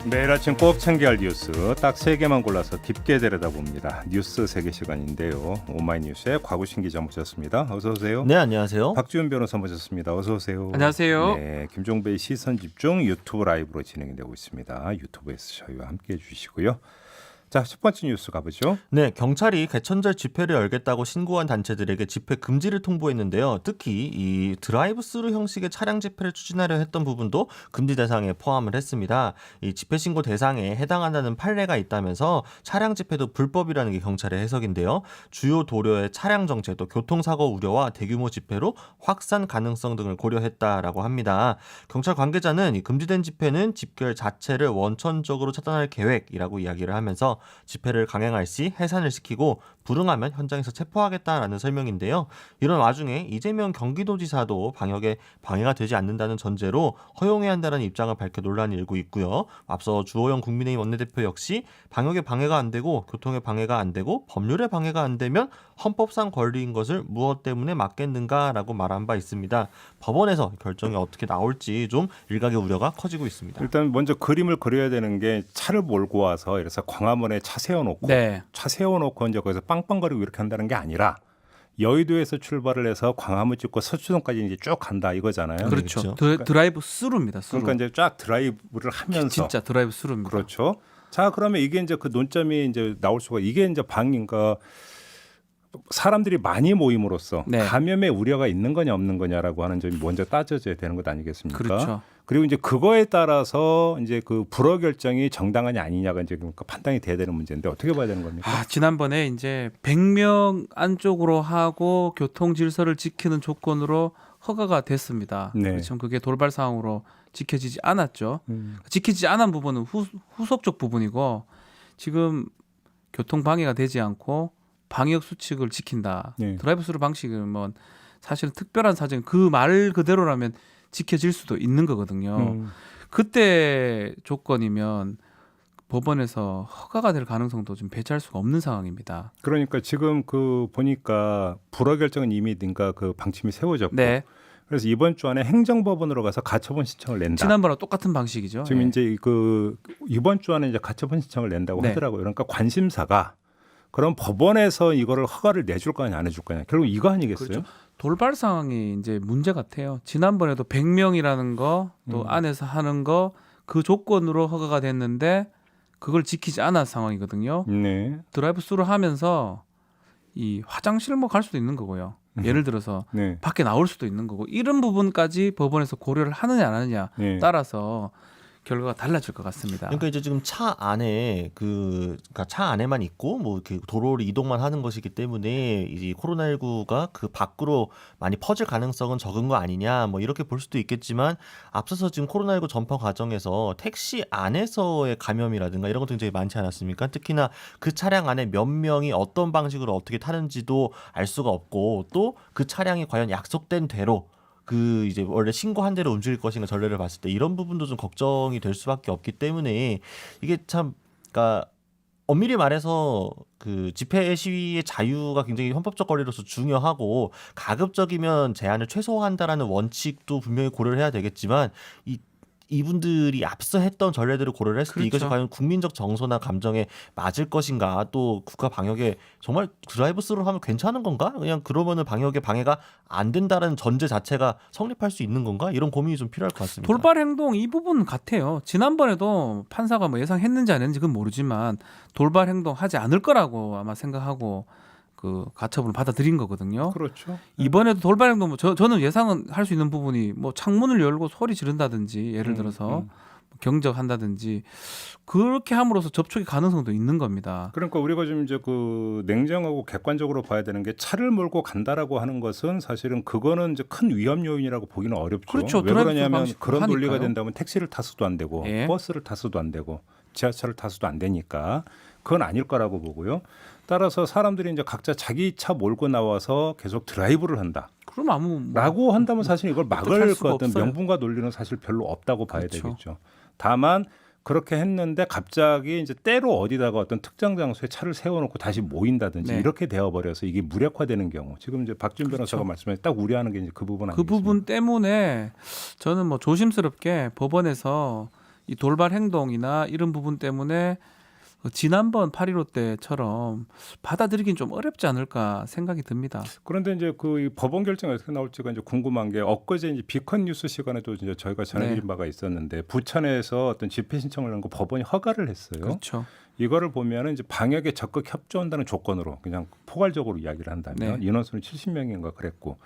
매일 아침 꼭 챙겨야 할 뉴스 딱 3개만 골라서 깊게 들여다봅니다. 뉴스 세계 시간인데요. 오마이뉴스의 곽우신 기자 모셨습니다. 어서 오세요. 네, 안녕하세요. 박지훈 변호사 모셨습니다. 어서 오세요. 안녕하세요. 네, 김종배의 시선집중 유튜브 라이브로 진행되고 있습니다. 유튜브에서 저희와 함께해 주시고요. 자, 첫 번째 뉴스 가보죠. 네, 경찰이 개천절 집회를 열겠다고 신고한 단체들에게 집회 금지를 통보했는데요. 특히 이 드라이브스루 형식의 차량 집회를 추진하려 했던 부분도 금지 대상에 포함을 했습니다. 이 집회 신고 대상에 해당한다는 판례가 있다면서 차량 집회도 불법이라는 게 경찰의 해석인데요. 주요 도로의 차량 정체 또 교통사고 우려와 대규모 집회로 확산 가능성 등을 고려했다라고 합니다. 경찰 관계자는 이 금지된 집회는 집결 자체를 원천적으로 차단할 계획이라고 이야기를 하면서 집회를 강행할 시 해산을 시키고 불응하면 현장에서 체포하겠다라는 설명인데요. 이런 와중에 이재명 경기도지사도 방역에 방해가 되지 않는다는 전제로 허용해야 한다는 입장을 밝혀 논란이 일고 있고요. 앞서 주호영 국민의힘 원내대표 역시 방역에 방해가 안 되고 교통에 방해가 안 되고 법률에 방해가 안 되면 헌법상 권리인 것을 무엇 때문에 막겠는가라고 말한 바 있습니다. 법원에서 결정이 어떻게 나올지 좀 일각의 우려가 커지고 있습니다. 일단 먼저 그림을 그려야 되는 게 차를 몰고 와서 이래서 광화문에 차 세워놓고 네. 차 세워놓고 이제 거기서 빵빵거리고 이렇게 한다는 게 아니라 여의도에서 출발을 해서 광화문 찍고 서초동까지 이제 쭉 간다 이거잖아요. 그렇죠. 그렇죠. 드라이브 스루입니다. 스루. 그러니까 이제 쫙 드라이브를 하면서 진짜 드라이브 스루입니다. 그렇죠. 자, 그러면 이게 이제 그 논점이 이제 나올 수가 이게 이제 방인가 사람들이 많이 모임으로써 네. 감염의 우려가 있는 거냐 없는 거냐라고 하는 점이 먼저 따져져야 되는 것 아니겠습니까? 그렇죠. 그리고 이제 그거에 따라서 이제 그 불허 결정이 정당하냐 아니냐가 이제 그러니까 판단이 돼야 되는 문제인데 어떻게 봐야 되는 겁니까? 지난번에 이제 100명 안쪽으로 하고 교통 질서를 지키는 조건으로 허가가 됐습니다. 네. 그렇지만 그게 돌발 상황으로 지켜지지 않았죠. 지키지 않은 부분은 후속적 부분이고 지금 교통 방해가 되지 않고 방역 수칙을 지킨다. 네. 드라이브 스루 방식은 뭐 사실은 특별한 사정 그 말 그대로라면 지켜질 수도 있는 거거든요. 그때 조건이면 법원에서 허가가 될 가능성도 좀 배제할 수가 없는 상황입니다. 그러니까 지금 그 보니까 불허 결정은 이미 뭔가 그 방침이 세워졌고 네. 그래서 이번 주 안에 행정법원으로 가서 가처분 신청을 낸다. 지난번과 똑같은 방식이죠. 지금 예. 이제 그 이번 주 안에 이제 가처분 신청을 낸다고 네. 하더라고요. 그러니까 관심사가 그럼 법원에서 이거를 허가를 내줄 거냐 안 해줄 거냐 결국 이거 아니겠어요? 그렇죠. 돌발 상황이 이제 문제 같아요. 지난번에도 100명이라는 거 또 안에서 하는 거 그 조건으로 허가가 됐는데 그걸 지키지 않은 상황이거든요. 네. 드라이브 스루 하면서 이 화장실 뭐 갈 수도 있는 거고요. 예를 들어서 네. 밖에 나올 수도 있는 거고 이런 부분까지 법원에서 고려를 하느냐 안 하느냐 네. 따라서 결과가 달라질 것 같습니다. 그러니까 이제 지금 차 안에 그러니까 차 안에만 있고 뭐 이렇게 도로를 이동만 하는 것이기 때문에 이 코로나19가 그 밖으로 많이 퍼질 가능성은 적은 거 아니냐 뭐 이렇게 볼 수도 있겠지만 앞서서 지금 코로나19 전파 과정에서 택시 안에서의 감염이라든가 이런 것도 굉장히 많지 않았습니까? 특히나 그 차량 안에 몇 명이 어떤 방식으로 어떻게 타는지도 알 수가 없고 또 그 차량이 과연 약속된 대로 그 이제 원래 신고한 대로 움직일 것인가 전례를 봤을 때 이런 부분도 좀 걱정이 될 수밖에 없기 때문에 이게 참 그러니까 엄밀히 말해서 그 집회 시위의 자유가 굉장히 헌법적 권리로서 중요하고 가급적이면 제한을 최소화한다라는 원칙도 분명히 고려를 해야 되겠지만 이분들이 앞서 했던 전례들을 고려를 했을 때 그렇죠. 이것이 과연 국민적 정서나 감정에 맞을 것인가 또 국가 방역에 정말 드라이브 스루를 하면 괜찮은 건가? 그냥 그러면은 방역에 방해가 안 된다는 전제 자체가 성립할 수 있는 건가? 이런 고민이 좀 필요할 것 같습니다. 돌발 행동 이 부분 같아요. 지난번에도 판사가 뭐 예상했는지 안 했는지 그건 모르지만 돌발 행동 하지 않을 거라고 아마 생각하고 그 가처분을 받아들인 거거든요. 그렇죠. 이번에도 돌발 행동 저는 예상은 할 수 있는 부분이 뭐 창문을 열고 소리 지른다든지 예를 들어서 경적한다든지 그렇게 함으로써 접촉의 가능성도 있는 겁니다. 그러니까 우리가 좀 이제 그 냉정하고 객관적으로 봐야 되는 게 차를 몰고 간다라고 하는 것은 사실은 그거는 이제 큰 위험 요인이라고 보기는 어렵죠. 그렇죠. 왜 드라이브 그러냐면 방식으로 그런 논리가 하니까요. 된다면 택시를 타서도 안 되고 예. 버스를 타서도 안 되고 지하철을 타서도 안 되니까 그건 아닐 거라고 보고요. 따라서 사람들이 이제 각자 자기 차 몰고 나와서 계속 드라이브를 한다. 그럼 아무 라고 한다면 사실 이걸 어떡할 막을 수가 어떤 없어요. 명분과 논리는 사실 별로 없다고 봐야 그렇죠. 되겠죠. 다만 그렇게 했는데 갑자기 이제 때로 어디다가 어떤 특정 장소에 차를 세워놓고 다시 모인다든지 네. 이렇게 되어버려서 이게 무력화되는 경우 지금 이제 박준 변호사가 그렇죠. 말씀해 딱 우려하는 게 이제 그 부분 그 아니겠습니까? 부분 때문에 저는 뭐 조심스럽게 법원에서 이 돌발 행동이나 이런 부분 때문에 지난번 8.15 때처럼 받아들이긴 좀 어렵지 않을까 생각이 듭니다. 그런데 이제 그 법원 결정이 어떻게 나올지가 이제 궁금한 게 엊그제 이제 비컨 뉴스 시간에도 이제 저희가 전해드린 네. 바가 있었는데 부천에서 어떤 집회 신청을 한 거 법원이 허가를 했어요. 그렇죠. 이거를 보면은 이제 방역에 적극 협조한다는 조건으로 그냥 포괄적으로 이야기를 한다면 네. 인원수는 70명인가 그랬고.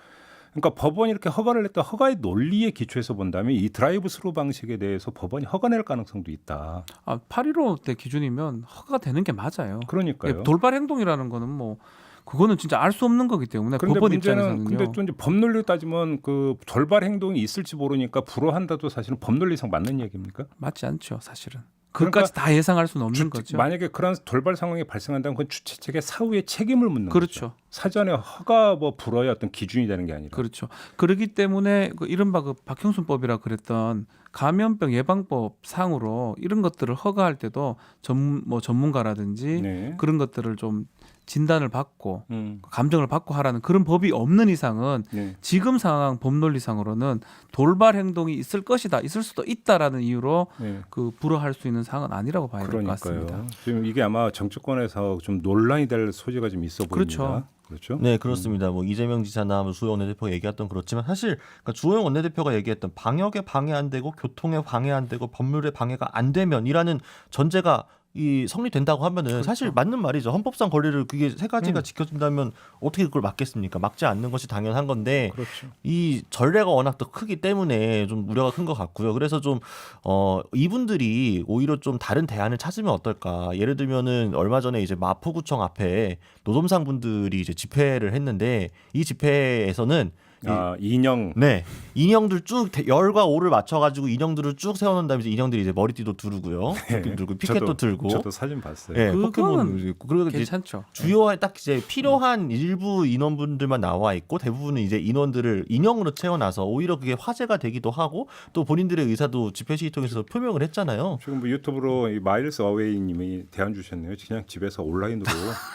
그러니까 법원이 이렇게 허가를 했다 허가의 논리에 기초해서 본다면 이 드라이브 스루 방식에 대해서 법원이 허가 낼 가능성도 있다. 8.15 때 기준이면 허가가 되는 게 맞아요. 그러니까요. 예, 돌발 행동이라는 거는 뭐 그거는 진짜 알 수 없는 거기 때문에 그런데 법원 문제는 입장에서는요. 근데 또 이제 법논리로 따지면 그 돌발 행동이 있을지 모르니까 불허한다도 사실은 법논리상 맞는 얘기입니까? 맞지 않죠, 사실은. 그러니까 그것까지 다 예상할 수는 없는 거죠. 만약에 그런 돌발 상황이 발생한다면 그건 주최 측의 사후에 책임을 묻는 거죠. 그렇죠. 사전에 허가 뭐 불허의 어떤 기준이 되는 게 아니라. 그렇죠. 그렇기 때문에 그 이른바 그 박형순법이라 그랬던 감염병 예방법 상으로 이런 것들을 허가할 때도 전문가라든지 네. 그런 것들을 좀 진단을 받고 음. 감정을 받고 하라는 그런 법이 없는 이상은 네. 지금 상황 법논리상으로는 돌발 행동이 있을 것이다, 있을 수도 있다라는 이유로 네. 그 불허할 수 있는 사항은 아니라고 봐야 될 것 그러니까요. 같습니다. 지금 이게 아마 정치권에서 좀 논란이 될 소지가 좀 있어 그렇죠. 보입니다. 그렇죠? 네, 그렇습니다. 뭐 이재명 지사나 뭐 주호영 원내대표가 얘기했던 그렇지만 사실 그러니까 주호영 원내대표가 얘기했던 방역에 방해 안 되고 교통에 방해 안 되고 법률에 방해가 안 되면이라는 전제가 이 성립된다고 하면은 그렇죠. 사실 맞는 말이죠. 헌법상 권리를 그게 세 가지가 지켜진다면 어떻게 그걸 막겠습니까? 막지 않는 것이 당연한 건데 그렇죠. 이 전례가 워낙 또 크기 때문에 좀 우려가 큰 것 같고요. 그래서 좀 이분들이 오히려 좀 다른 대안을 찾으면 어떨까? 예를 들면은 얼마 전에 이제 마포구청 앞에 노점상 분들이 이제 집회를 했는데 이 집회에서는 인형. 네 인형들 쭉 열과 오를 맞춰가지고 인형들을 쭉 세워놓은 다음에 이제 인형들이 이제 머리띠도 두르고요, 조끼도 들고 피켓도 들고, 저도 사진 봤어요. 네, 그거는 포켓몬 있고 그리고 이제 괜찮죠. 주요한 딱 이제 필요한 일부 인원분들만 나와 있고 대부분은 이제 인원들을 인형으로 채워놔서 오히려 그게 화제가 되기도 하고 또 본인들의 의사도 집회 시위 통해서 표명을 했잖아요. 지금 뭐 유튜브로 이 마일스 어웨이님이 대안 주셨네요. 그냥 집에서 온라인으로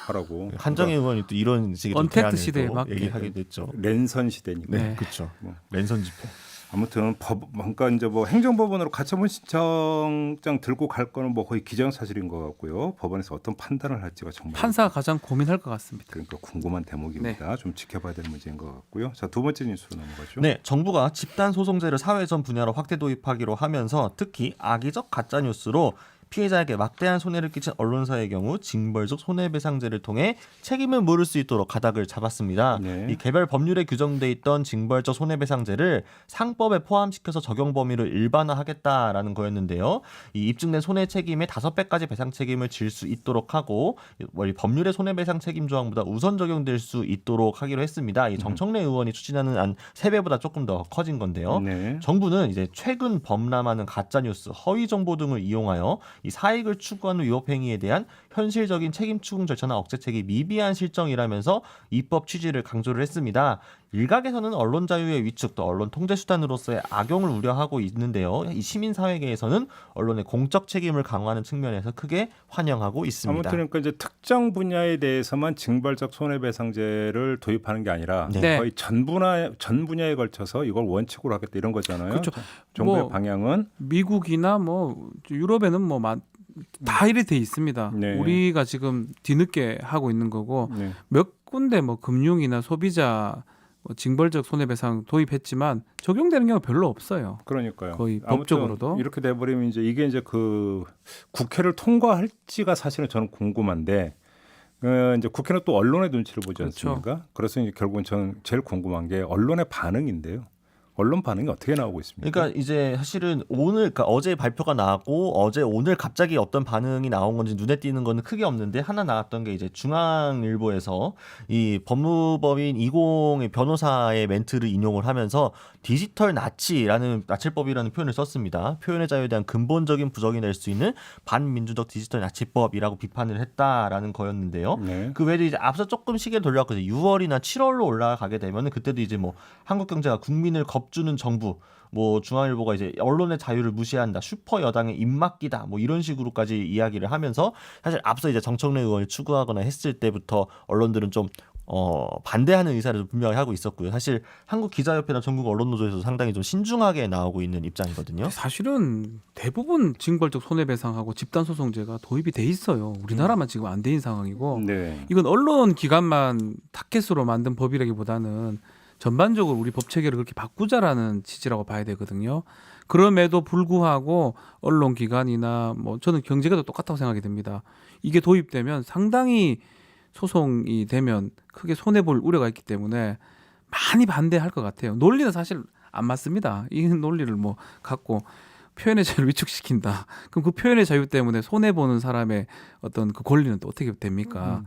하라고. 한정혜 의원이 또 이런 식의 좀 언택트 대안을 시대에 또 맞게. 얘기하게 됐죠. 랜선 시대니까. 네. 그렇죠. 뭐. 랜선 집회. 아무튼 그러니까 이제 뭐 행정법원으로 가처분 신청장 들고 갈 거는 뭐 거의 기정사실인 것 같고요. 법원에서 어떤 판단을 할지가 정말 판사가 가장 고민할 것 같습니다. 그러니까 궁금한 대목입니다. 좀 지켜봐야 될 문제인 것 같고요. 자, 두 번째 뉴스로 넘어가죠. 네, 정부가 집단 소송제를 사회전 분야로 확대 도입하기로 하면서 특히 악의적 가짜 뉴스로 피해자에게 막대한 손해를 끼친 언론사의 경우 징벌적 손해배상제를 통해 책임을 물을 수 있도록 가닥을 잡았습니다. 네. 이 개별 법률에 규정돼 있던 징벌적 손해배상제를 상법에 포함시켜서 적용 범위를 일반화하겠다라는 거였는데요. 이 입증된 손해 책임의 5배까지 배상 책임을 질 수 있도록 하고 이 법률의 손해배상 책임 조항보다 우선 적용될 수 있도록 하기로 했습니다. 이 정청래 의원이 추진하는 안 3배보다 조금 더 커진 건데요. 네. 정부는 이제 최근 범람하는 가짜 뉴스, 허위 정보 등을 이용하여 이 사익을 추구하는 위법 행위에 대한 현실적인 책임 추궁 절차나 억제책이 미비한 실정이라면서 입법 취지를 강조를 했습니다. 일각에서는 언론 자유의 위축 또 언론 통제 수단으로서의 악용을 우려하고 있는데요. 이 시민사회계에서는 언론의 공적 책임을 강화하는 측면에서 크게 환영하고 있습니다. 아무튼 그러니까 이제 특정 분야에 대해서만 징벌적 손해배상제를 도입하는 게 아니라 네. 거의 전 분야에 걸쳐서 이걸 원칙으로 하겠다 이런 거잖아요. 그렇죠. 정부의 뭐 방향은 미국이나 뭐 유럽에는 뭐 다 이래 돼 있습니다. 네. 우리가 지금 뒤늦게 하고 있는 거고 네. 몇 군데 뭐 금융이나 소비자 뭐 징벌적 손해배상 도입했지만 적용되는 경우가 별로 없어요. 그러니까요. 거의 아무튼 법적으로도. 이렇게 돼버리면 이제 이게 이제 그 국회를 통과할지가 사실은 저는 궁금한데 이제 국회는 또 언론의 눈치를 보지 그렇죠. 않습니까? 그래서 이제 결국은 저는 제일 궁금한 게 언론의 반응인데요. 언론 반응이 어떻게 나오고 있습니까? 그러니까 이제 사실은 그러니까 어제 발표가 나왔고 오늘 갑자기 어떤 반응이 나온 건지 눈에 띄는 거는 크게 없는데 하나 나왔던 게 이제 중앙일보에서 이 법무법인 20의 변호사의 멘트를 인용을 하면서 디지털 나치라는 나칠법이라는 표현을 썼습니다. 표현의 자유에 대한 근본적인 부정이 될 수 있는 반민주적 디지털 나치법이라고 비판을 했다라는 거였는데요. 네. 그 외에도 이제 앞서 조금 시계를 돌려갖고 6월이나 7월로 올라가게 되면은 그때도 이제 뭐 한국 경제가 국민을 겁주는 정부, 뭐 중앙일보가 이제 언론의 자유를 무시한다, 슈퍼 여당의 입막기다, 뭐 이런 식으로까지 이야기를 하면서 사실 앞서 이제 정청래 의원이 추구하거나 했을 때부터 언론들은 좀 반대하는 의사를 분명히 하고 있었고요. 사실 한국기자협회나 전국 언론노조에서 상당히 좀 신중하게 나오고 있는 입장이거든요. 사실은 대부분 징벌적 손해배상하고 집단소송제가 도입이 돼 있어요. 우리나라만 지금 안 돼 있는 상황이고 네. 이건 언론 기관만 타켓으로 만든 법이라기보다는 전반적으로 우리 법 체계를 그렇게 바꾸자라는 취지라고 봐야 되거든요. 그럼에도 불구하고 언론 기관이나 뭐 저는 경제계도 똑같다고 생각이 듭니다. 이게 도입되면 상당히 소송이 되면 크게 손해 볼 우려가 있기 때문에 많이 반대할 것 같아요. 논리는 사실 안 맞습니다. 이 논리를 뭐 갖고 표현의 자유를 위축시킨다. 그럼 그 표현의 자유 때문에 손해 보는 사람의 어떤 그 권리는 또 어떻게 됩니까?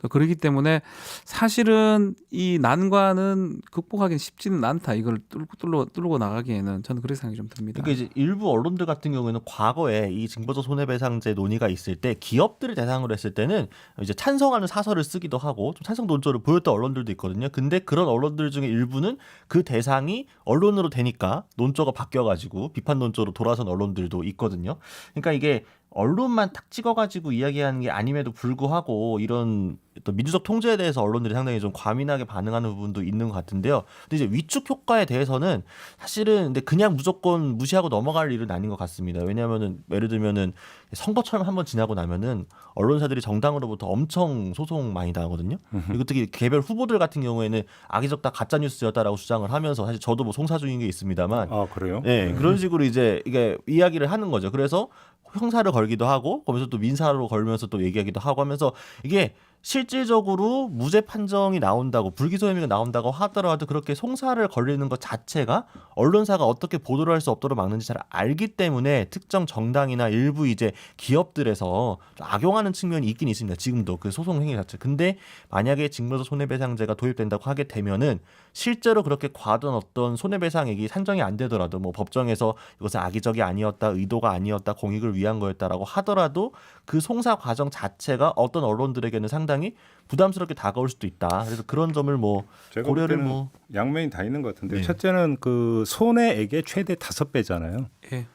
그렇기 때문에 사실은 이 난관은 극복하기는 쉽지는 않다. 이걸 뚫고 나가기에는 저는 그렇게 생각이 좀 듭니다. 그러니까 이제 일부 언론들 같은 경우에는 과거에 이 징벌적 손해배상제 논의가 있을 때 기업들을 대상으로 했을 때는 이제 찬성하는 사설을 쓰기도 하고 좀 찬성 논조를 보였던 언론들도 있거든요. 근데 그런 언론들 중에 일부는 그 대상이 언론으로 되니까 논조가 바뀌어가지고 비판 논조로 돌아선 언론들도 있거든요. 그러니까 이게 언론만 탁 찍어가지고 이야기하는 게 아님에도 불구하고 이런 또 민주적 통제에 대해서 언론들이 상당히 좀 과민하게 반응하는 부분도 있는 것 같은데요. 근데 이제 위축 효과에 대해서는 사실은 근데 그냥 무조건 무시하고 넘어갈 일은 아닌 것 같습니다. 왜냐하면은 예를 들면은 선거철만 한번 지나고 나면은 언론사들이 정당으로부터 엄청 소송 많이 당하거든요. 그리고 특히 개별 후보들 같은 경우에는 악의적 다 가짜 뉴스였다라고 주장을 하면서 사실 저도 뭐 송사 중인 게 있습니다만, 아 그래요? 네, 그런 식으로 이제 이게 이야기를 하는 거죠. 그래서 형사를 걸기도 하고 거기서 또 민사로 걸면서 또 얘기하기도 하고 하면서 이게 실질적으로 무죄 판정이 나온다고 불기소 혐의가 나온다고 하더라도 그렇게 송사를 걸리는 것 자체가 언론사가 어떻게 보도를 할 수 없도록 막는지 잘 알기 때문에 특정 정당이나 일부 이제 기업들에서 좀 악용하는 측면이 있긴 있습니다. 지금도 그 소송 행위 자체. 근데 만약에 징벌적 손해배상제가 도입된다고 하게 되면은 실제로 그렇게 과도한 어떤 손해배상액이 산정이 안 되더라도 뭐 법정에서 이것은 악의적이 아니었다, 의도가 아니었다, 공익을 위한 거였다라고 하더라도 그 송사 과정 자체가 어떤 언론들에게는 상당히 부담스럽게 다가올 수도 있다. 그래서 그런 점을 뭐 제가 볼 고려를 때는 뭐 양면이 다 있는 것 같은데 네. 첫째는 그 손해액의 최대 5배잖아요. 예.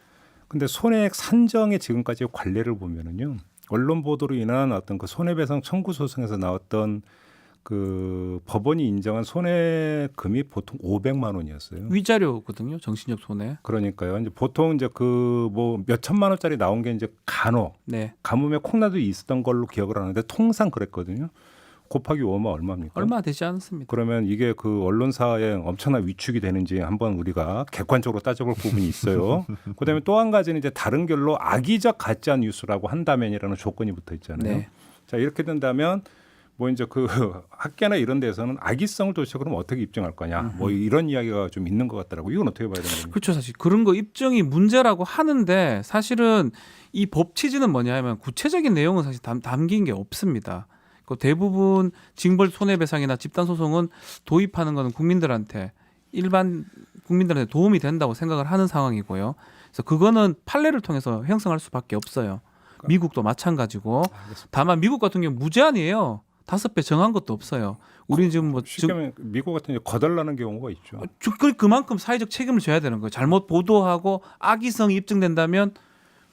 근데 손해액 산정의 지금까지 관례를 보면은요. 언론 보도로 인한 어떤 그 손해배상 청구 소송에서 나왔던 그 법원이 인정한 손해금이 보통 500만 원이었어요. 위자료거든요. 정신적 손해. 그러니까요. 이제 보통 이제 그 뭐 몇 천만 원짜리 나온 게 이제 간혹 네. 가뭄에 콩나도 있었던 걸로 기억을 하는데 통상 그랬거든요. 곱하기 5면 얼마입니까? 얼마 되지 않습니다. 그러면 이게 그 언론사에 엄청난 위축이 되는지 한번 우리가 객관적으로 따져볼 부분이 있어요. 그다음에 또 한 가지는 이제 다른 결로 악의적 가짜 뉴스라고 한다면이라는 조건이 붙어 있잖아요. 네. 자 이렇게 된다면 뭐 이제 그 학계나 이런 데서는 악의성을 도대체 그럼 어떻게 입증할 거냐 뭐 이런 이야기가 좀 있는 것 같더라고. 이건 어떻게 봐야 되는 겁니까? 그렇죠. 사실 그런 거 입증이 문제라고 하는데 사실은 이 법 취지는 뭐냐 하면 구체적인 내용은 사실 담긴 게 없습니다. 그 대부분 징벌 손해배상이나 집단소송은 도입하는 거는 국민들한테 일반 국민들한테 도움이 된다고 생각을 하는 상황이고요. 그래서 그거는 판례를 통해서 형성할 수밖에 없어요. 미국도 마찬가지고 다만 미국 같은 경우 무제한이에요. 5배 정한 것도 없어요. 우리는 지금 뭐 쉽게 하면 미국 같은 경우 거덜나는 경우가 있죠. 그만큼 사회적 책임을 져야 되는 거예요. 잘못 보도하고 악의성이 입증된다면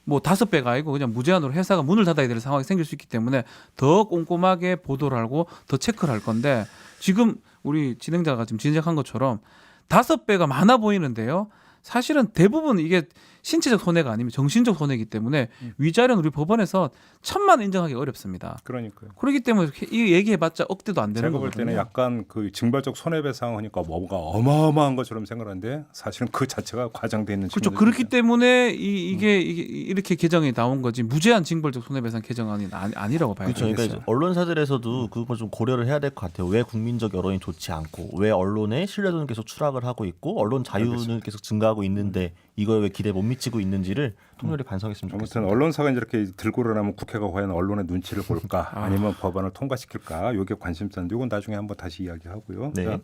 뭐 5배가 아니고 그냥 무제한으로 회사가 문을 닫아야 될 상황이 생길 수 있기 때문에 더 꼼꼼하게 보도를 하고 더 체크를 할 건데 지금 우리 진행자가 지금 지적한 것처럼 5배가 많아 보이는데요. 사실은 대부분 이게 신체적 손해가 아니면 정신적 손해이기 때문에 위자료는 우리 법원에서 1,000만 인정하기 어렵습니다. 그러니까요. 그렇기 때문에 이 얘기해봤자 억대도 안 되는 제가 볼 거거든요. 때는 약간 그 징벌적 손해배상 하니까 뭔가 어마어마한 것처럼 생각하는데 사실은 그 자체가 과장돼 있는 그렇죠. 측면도 그렇기 있습니다. 때문에 이게 이렇게 개정이 나온 거지 무제한 징벌적 손해배상 개정안이 아니라고 봐야 그렇죠. 되겠어요. 그러니까 이제 언론사들에서도 그걸 좀 고려를 해야 될 것 같아요. 왜 국민적 여론이 좋지 않고 왜 언론의 신뢰도는 계속 추락을 하고 있고 언론 자유는 계속 증가하고 있는데 이거에 왜 기대 못 미치고 있는지를 통렬히 반성했으면 아무튼 좋겠습니다. 언론사가 이렇게 들고 일어나면 국회가 과연 언론의 눈치를 볼까 아니면 법안을 통과시킬까 이게 관심사인데 이건 나중에 한번 다시 이야기하고요. 네. 자,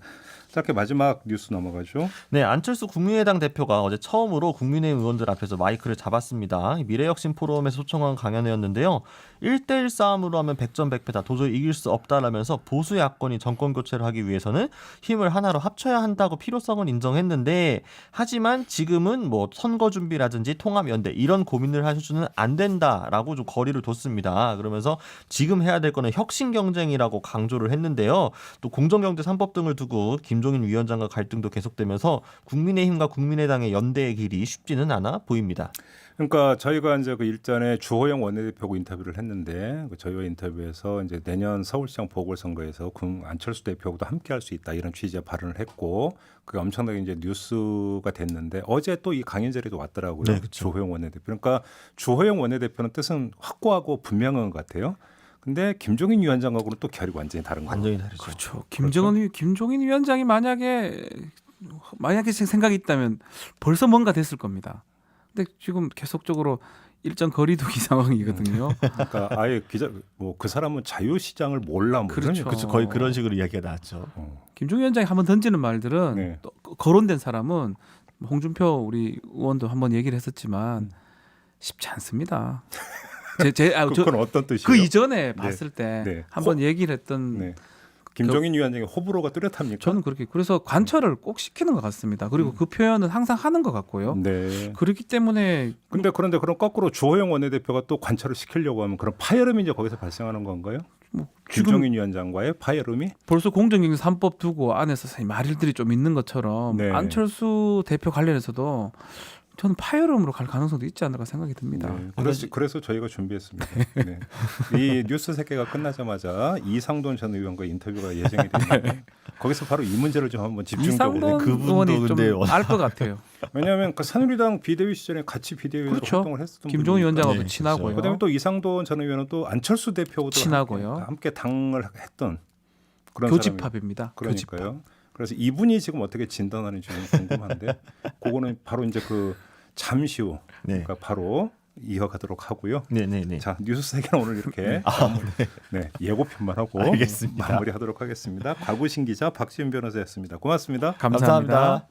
짧게 마지막 뉴스 넘어가죠. 네, 안철수 국민의당 대표가 어제 처음으로 국민의힘 의원들 앞에서 마이크를 잡았습니다. 미래혁신 포럼에서 초청한 강연회였는데요. 1대1 싸움으로 하면 100전100패다. 도저히 이길 수 없다라면서 보수 야권이 정권 교체를 하기 위해서는 힘을 하나로 합쳐야 한다고 필요성을 인정했는데 하지만 지금은 뭐 선거 준비 통합이라든지 통합연대 이런 고민을 하셔주는 안 된다라고 좀 거리를 뒀습니다. 그러면서 지금 해야 될 거는 혁신 경쟁이라고 강조를 했는데요. 또 공정경제 3법 등을 두고 김종인 위원장과 갈등도 계속되면서 국민의힘과 국민의당의 연대의 길이 쉽지는 않아 보입니다. 그러니까 저희가 이제 그 일전에 주호영 원내대표하고 인터뷰를 했는데 그 저희와 인터뷰에서 이제 내년 서울시장 보궐선거에서 안철수 대표하고도 함께할 수 있다 이런 취지의 발언을 했고 그게 엄청나게 이제 뉴스가 됐는데 어제 또 이 강연자리도 왔더라고요. 네, 그렇죠. 주호영 원내대표. 그러니까 주호영 원내대표는 뜻은 확고하고 분명한 것 같아요. 근데 김종인 위원장하고는 또 결이 완전히 다른 거예요. 완전히 다르죠. 그렇죠. 김종인 위원장이 만약에 생각이 있다면 벌써 뭔가 됐을 겁니다. 근데 지금 계속적으로 일정 거리두기 상황이거든요. 그러니까 아예 그 사람은 자유시장을 몰라 뭐 그렇죠. 이런 그렇죠. 거의 그런 식으로 이야기가 나왔죠. 김종인 위원장이 한번 던지는 말들은 네. 또 거론된 사람은 홍준표 우리 의원도 한번 얘기를 했었지만 쉽지 않습니다. 그건 어떤 뜻이에요? 그 이전에 봤을 때 네. 한번 얘기를 했던 네. 김종인 위원장의 호불호가 뚜렷합니까? 저는 그렇게 그래서 관철을 꼭 시키는 것 같습니다. 그리고 그 표현은 항상 하는 것 같고요. 네. 그렇기 때문에 그런데 그럼 거꾸로 주호영 원내대표가 또 관철을 시키려고 하면 그런 파열음이 이제 거기서 발생하는 건가요? 뭐 지금 김종인 위원장과의 파열음이? 벌써 공정경제 3법 두고 안에서 말들이 좀 있는 것처럼 네. 안철수 대표 관련해서도 저는 파열음으로 갈 가능성도 있지 않을까 생각이 듭니다. 네. 그래서 저희가 준비했습니다. 네. 이 뉴스 세계가 끝나자마자 이상돈 전 의원과 인터뷰가 예정이 되는데 거기서 바로 이 문제를 좀 한번 집중적으로. 이상돈 그분도 의원이 근데 좀 알 것 같아요. 왜냐하면 그 새누리당 비대위 시절에 같이 비대위로 그렇죠. 활동을 했었던 김종인 분이니까. 위원장하고 네, 친하고요. 그다음에 또 이상돈 전 의원은 또 안철수 대표도 친하고요. 함께 당을 했던 그런 교집합입니다. 교집합. 그러니까요. 그래서 이분이 지금 어떻게 진단하는지 좀 궁금한데 그거는 바로 이제 그 잠시 후 네. 그러니까 바로 이어가도록 하고요. 네네네. 자 뉴스 세계는 오늘 이렇게 네, 예고편만 하고 알겠습니다. 마무리하도록 하겠습니다. 곽우신 기자, 박지훈 변호사였습니다. 고맙습니다. 감사합니다.